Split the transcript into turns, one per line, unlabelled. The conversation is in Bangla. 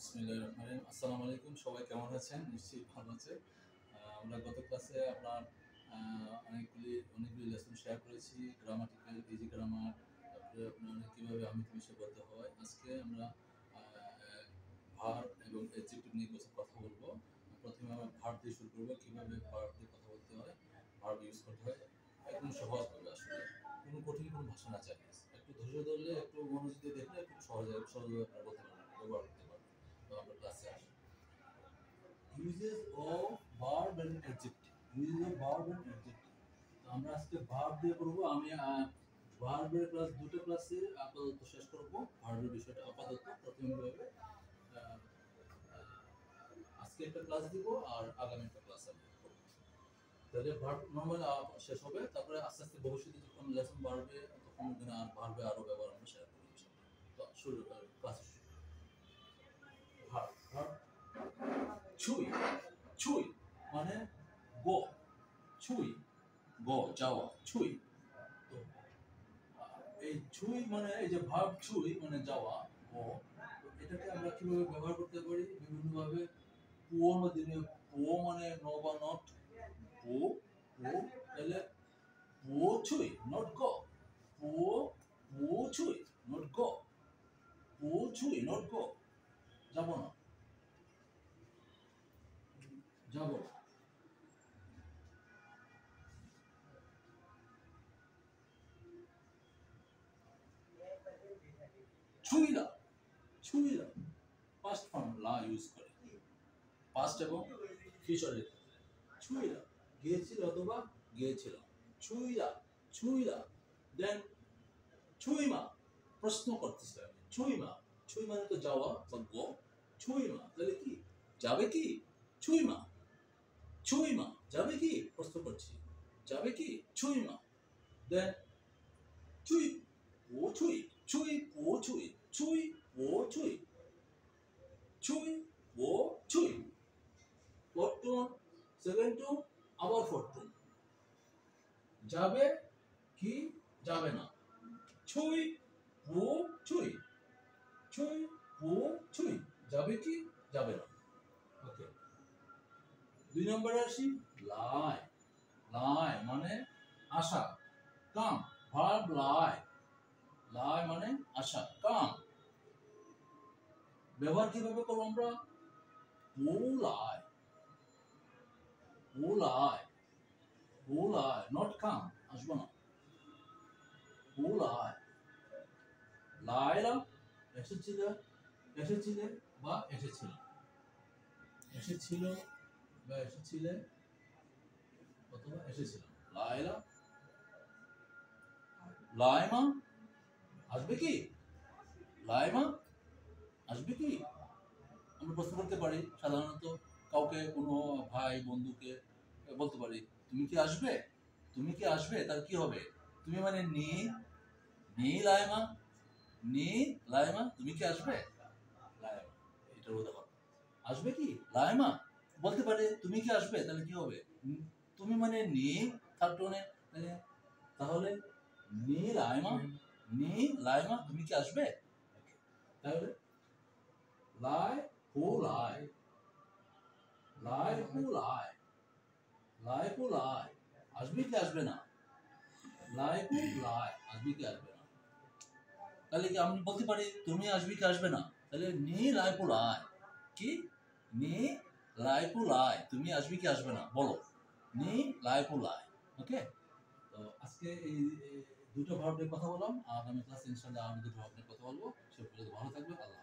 বিসমিল্লাহির রহমানির রহিম। আসসালামু আলাইকুম, সবাই কেমন আছেন? নিশ্চয়ই ভালো আছে। আমরা গত ক্লাসে আপনার অনেকগুলি লেসন শেয়ার করেছি, গ্রামাটিক্যাল, ইজি গ্রামার, তারপরে আপনার কীভাবে আমি তুমি সে বলতে হয়। আজকে আমরা ভার্ব এবং অ্যাডজেক্টিভ নিয়ে কিছু কথা বলবো। প্রথমে আমরা ভার্ব দিয়ে শুরু করবো, কীভাবে ভার্ব দিয়ে কথা বলতে হয়, ভার্ব ইউজ করতে হয়, একদম সহজভাবে। আসলে কোনো কঠিন কোনো ভাষা না চাই, একটু ধৈর্য ধরলে, একটু মনোযোগ দিয়ে দেখলে খুব সহজভাবে আপনারা বলতে পারবেন, ব্যবহার করতে পারবেন। তো আমরা ক্লাসে আসি। Uses of verb and adjective. Uses of verb and adjective. তো আমরা আজকে ভার্ব দিয়ে করব। আমি ভার্বের ক্লাস দুটো ক্লাসে আপাতত শেষ করব। ভার্বের বিষয়টা আপাতত প্রাথমিকভাবে আজকে একটা ক্লাস দিব আর আগামী একটা ক্লাস আমি করব। তাহলে ভার্ব নরমালি শেষ হবে, তারপরে আস্তে আস্তে ভবিষ্যতে যখন লেসন বাড়বে তখন আর ভার্বে আরো ব্যবহার আমরা শেয়ার করব। তো শুরু ক্লাস ভার্ব ছুঁই, ছুঁই মানে গো, ছুঁই গো যাওয়া, ছুঁই। তো এই ছুঁই মানে এই যে ভার্ব ছুঁই মানে যাওয়া, গো, এটাকে আমরা কিভাবে ব্যবহার করতে পারি বিভিন্ন ভাবে। পো মানে পো মানে নো বা নট, পো পো তাহলে পো ছুঁই নট গো, পো পো ছুঁই নট গো, পো ছুঁই নট গো, যাব না, যাব না। ছুঁইলা, ছুঁইলা পাস্ট ফর্ম লা ইউজ করে, পাস্ট এবং ফিউচারের ক্ষেত্রে। ছুঁইলা গিয়েছিল অথবা গিয়েছিলাম, ছুঁইলা, ছুঁইলা। দেন ছুঁইমা প্রশ্ন করতেছে, ছুঁইমা, ছুঁই মানে তো যাওয়া বা গো, ছুঁইমা তাহলে কি যাবে কি, ছুঁইমা, ছুঁইমা যাবে কি, প্রশ্ন করছি যাবে কি, ছুঁইমা। দেন ছুঁই ও ছুঁই, ছুঁই ও ছুঁই, ছুঁই ও ছুঁই, ছুঁই ও ছুঁই। ফরটুন, সেকেন্ড টু, আবার ফরটুন। যাবে কি যাবে না, ছুঁই ও ছুঁই, ছুঁই ও ছুঁই, যাবে কি যাবে না। ওকে, 2 নম্বরে আসি। লাই, লাই মানে আশা, কাম, ভার্ব লাই, লাই মানে আশা, কাম। ব্যবহার কিভাবে করব আমরা, ও লাই, ও লাই, ও লাই, নট কাম, আসবো না, ও লাই। লাইলা এসেছিল, এসেছিলে বা এসেছিল, এসেছিল বা এসেছিলে অথবা এসেছিল। লাইলা, লাইমা আসবে কি, লাইমা আসবে কি। আমরা প্রশ্ন করতে পারি সাধারণত কাউকে, কোনো ভাই বন্ধুকে বলতে পারি তুমি কি আসবে, তুমি কি আসবে, তার কি হবে, তুমি মানে নি, নি লাইমা, নি লাইমা, তুমি কি আসবে, লাইমা এটার উদাহরণ। আসবে কি লাইমা বলতে পারে, তুমি কি আসবে তাহলে কি হবে, তুমি মানে নি থার্ড টোনে, তাহলে নি লাইমা, নি লাইমা তুমি কি আসবে। তাহলে লাই হু লাই, লাই হু লাই, লাই হু লাই আসবে কি আসবে না, লাই হু লাই আসবে কি আসবে না। তাহলে কি আমি বলতে পারি তুমি আসবে কি আসবে না, তাহলে নি লাই হু লাই, কি নি লাই হু লাই তুমি আসবে কি আসবে না বলো, নি লাই হু লাই। ওকে, তো আজকে এই দুটো ভার্ব নিয়ে কথা বললাম, আগামী ক্লাসে ইনশাআল্লাহ আরো দুটো ভার্ব নিয়ে কথা বলবো। সে পর্যন্ত ভালো থাকবে, আল্লাহ।